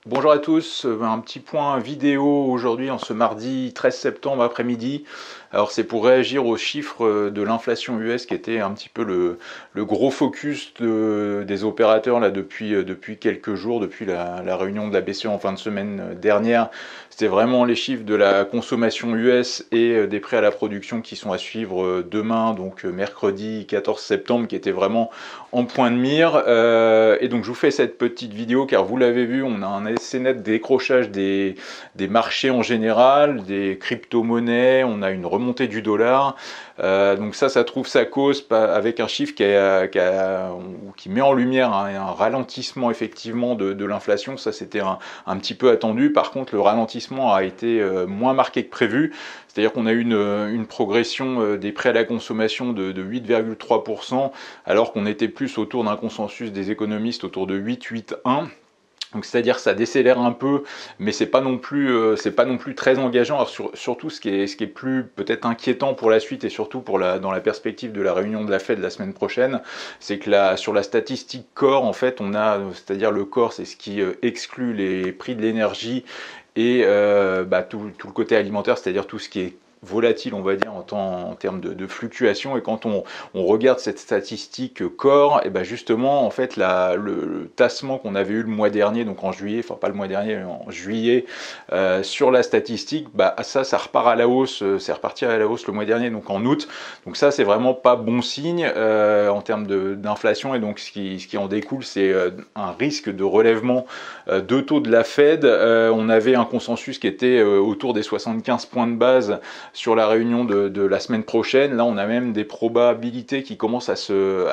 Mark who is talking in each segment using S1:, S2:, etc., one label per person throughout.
S1: Bonjour à tous, un petit point vidéo aujourd'hui en ce mardi 13 septembre après-midi. Alors c'est pour réagir aux chiffres de l'inflation US qui était un petit peu le gros focus des opérateurs là depuis quelques jours, depuis la réunion de la BCE en fin de semaine dernière. C'était vraiment les chiffres de la consommation US et des prêts à la production qui sont à suivre demain, donc mercredi 14 septembre, qui était vraiment en point de mire. Et donc je vous fais cette petite vidéo car vous l'avez vu, on a un assez net décrochage des marchés en général, des crypto-monnaies, on a une remontée du dollar. Donc ça trouve sa cause avec un chiffre qui met en lumière un ralentissement effectivement de l'inflation. Ça c'était un petit peu attendu. Par contre le ralentissement a été moins marqué que prévu. C'est-à-dire qu'on a eu une progression des prêts à la consommation de 8,3%, alors qu'on était plus autour d'un consensus des économistes autour de 8,1%. Donc c'est-à-dire que ça décélère un peu, mais c'est pas non plus très engageant. Alors surtout ce qui est plus peut-être inquiétant pour la suite et surtout dans la perspective de la réunion de la Fed la semaine prochaine, c'est que sur la statistique core, en fait, c'est-à-dire le core, c'est ce qui exclut les prix de l'énergie et tout le côté alimentaire, c'est-à-dire tout ce qui est volatile, on va dire, en termes de fluctuation. Et quand on regarde cette statistique core, et ben justement, en fait, le tassement qu'on avait eu le mois dernier, donc en juillet, enfin pas le mois dernier, mais en juillet, sur la statistique, ça repart à la hausse, c'est reparti à la hausse le mois dernier, donc en août. Donc ça, c'est vraiment pas bon signe en termes d'inflation. Et donc, ce qui en découle, c'est un risque de relèvement de taux de la Fed. On avait un consensus qui était autour des 75 points de base sur la réunion de la semaine prochaine. Là, on a même des probabilités qui commencent à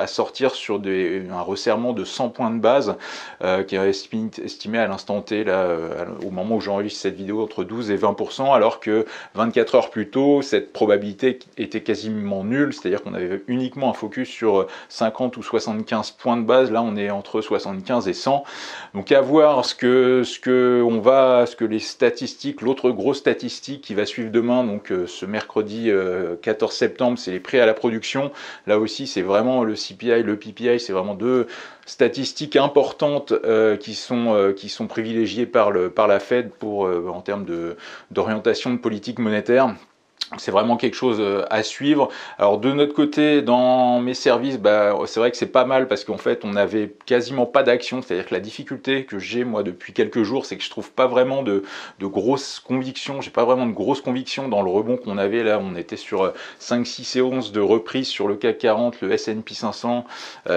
S1: sortir sur un resserrement de 100 points de base qui est estimé à l'instant T, là, au moment où j'enregistre cette vidéo, entre 12 et 20%, alors que 24 heures plus tôt, cette probabilité était quasiment nulle, c'est-à-dire qu'on avait uniquement un focus sur 50 ou 75 points de base. Là, on est entre 75 et 100. Donc à voir ce que les statistiques, l'autre grosse statistique qui va suivre demain, donc ce mercredi 14 septembre, c'est les prêts à la production. Là aussi, c'est vraiment le CPI, le PPI, c'est vraiment deux statistiques importantes qui sont privilégiées par la Fed en termes d'orientation de politique monétaire. C'est vraiment quelque chose à suivre. Alors de notre côté, dans mes services, c'est vrai que c'est pas mal parce qu'en fait, on n'avait quasiment pas d'action. C'est-à-dire que la difficulté que j'ai moi depuis quelques jours, c'est que je trouve pas vraiment de grosses convictions. J'ai pas vraiment de grosses convictions dans le rebond qu'on avait là. On était sur 5, 6 séances de reprise sur le CAC 40, le S&P 500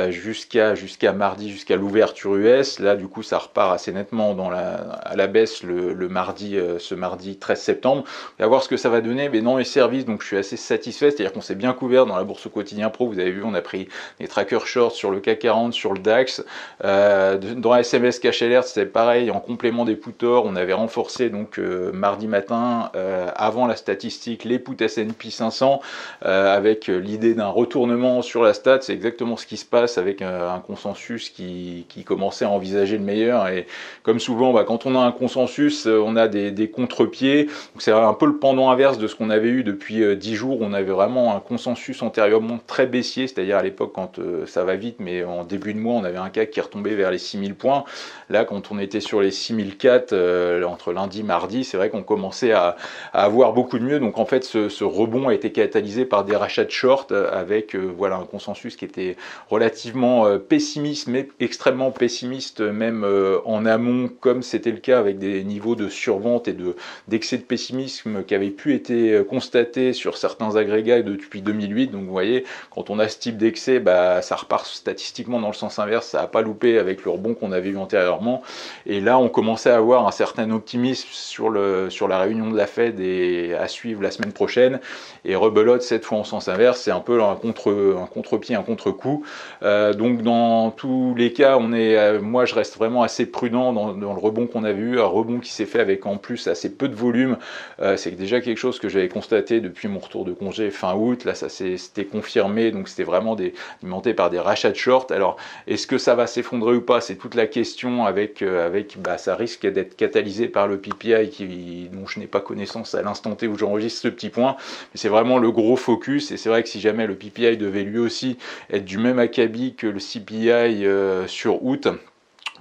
S1: jusqu'à mardi, jusqu'à l'ouverture US. Là, du coup, ça repart assez nettement à la baisse ce mardi 13 septembre. Et à voir ce que ça va donner. Mais non, services, donc je suis assez satisfait, c'est-à-dire qu'on s'est bien couvert dans la bourse au quotidien pro. Vous avez vu, on a pris des trackers short sur le CAC 40, sur le DAX. Dans la SMS Cash Alert, c'était pareil, en complément des puts or, on avait renforcé donc mardi matin, avant la statistique, les puts S&P 500, avec l'idée d'un retournement sur la stat. C'est exactement ce qui se passe avec un consensus qui commençait à envisager le meilleur. Et comme souvent, quand on a un consensus, on a des contre-pieds. Donc c'est un peu le pendant inverse de ce qu'on avait eu depuis 10 jours. On avait vraiment un consensus antérieurement très baissier, c'est-à-dire à l'époque quand ça va vite, mais en début de mois, on avait un CAC qui retombait vers les 6000 points. Là, quand on était sur les 6004 entre lundi et mardi, c'est vrai qu'on commençait à avoir beaucoup de mieux. Donc en fait, ce rebond a été catalysé par des rachats de short avec un consensus qui était relativement pessimiste, mais extrêmement pessimiste même en amont, comme c'était le cas avec des niveaux de survente et d'excès de pessimisme qui avaient pu être constaté sur certains agrégats depuis 2008. Donc vous voyez, quand on a ce type d'excès, ça repart statistiquement dans le sens inverse, ça n'a pas loupé avec le rebond qu'on avait eu antérieurement. Et là, on commençait à avoir un certain optimisme sur la réunion de la Fed et à suivre la semaine prochaine. Et rebelote cette fois en sens inverse, c'est un peu un contre-pied, un contre-coup. Donc dans tous les cas, moi je reste vraiment assez prudent dans le rebond qu'on avait eu, un rebond qui s'est fait avec en plus assez peu de volume. C'est déjà quelque chose que j'avais constaté depuis mon retour de congé fin août. Là, c'était confirmé, donc c'était vraiment alimenté par des rachats de short. Alors, est-ce que ça va s'effondrer ou pas? C'est toute la question ça risque d'être catalysé par le PPI dont je n'ai pas connaissance à l'instant T où j'enregistre ce petit point. Mais c'est vraiment le gros focus, et c'est vrai que si jamais le PPI devait lui aussi être du même acabit que le CPI sur août,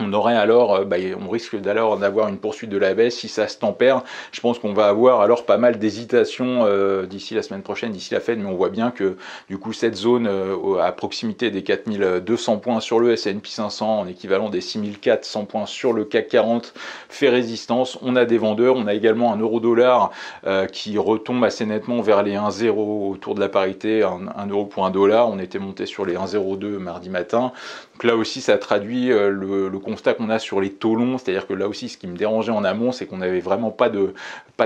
S1: on aurait alors, on risque d'alors d'avoir une poursuite de la baisse. Si ça se tempère, je pense qu'on va avoir alors pas mal d'hésitations d'ici la semaine prochaine, d'ici la Fed, mais on voit bien que du coup cette zone à proximité des 4200 points sur le S&P 500, en équivalent des 6400 points sur le CAC 40, fait résistance. On a des vendeurs, on a également un euro-dollar qui retombe assez nettement vers les 1,0 autour de la parité, 1 euro pour un dollar. On était monté sur les 1,02 mardi matin. Donc là aussi, ça traduit le constat qu'on a sur les taux longs, c'est-à-dire que là aussi, ce qui me dérangeait en amont, c'est qu'on n'avait vraiment pas de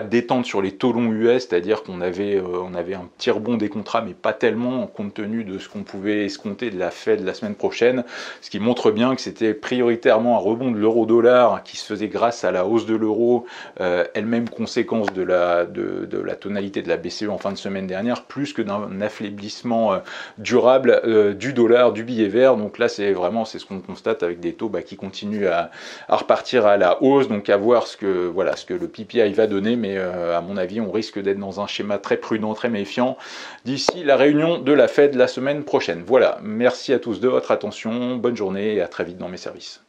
S1: détente sur les taux longs US, c'est-à-dire qu'on avait, on avait un petit rebond des contrats, mais pas tellement, compte tenu de ce qu'on pouvait escompter de la Fed la semaine prochaine, ce qui montre bien que c'était prioritairement un rebond de l'euro-dollar qui se faisait grâce à la hausse de l'euro, elle-même conséquence de la tonalité de la BCE en fin de semaine dernière, plus que d'un affaiblissement durable du dollar, du billet vert. Donc là, c'est ce qu'on constate avec des taux qui continuent à repartir à la hausse, donc à voir ce que le PPI va donner, mais à mon avis, on risque d'être dans un schéma très prudent, très méfiant d'ici la réunion de la Fed la semaine prochaine. Voilà, merci à tous de votre attention, bonne journée et à très vite dans mes services.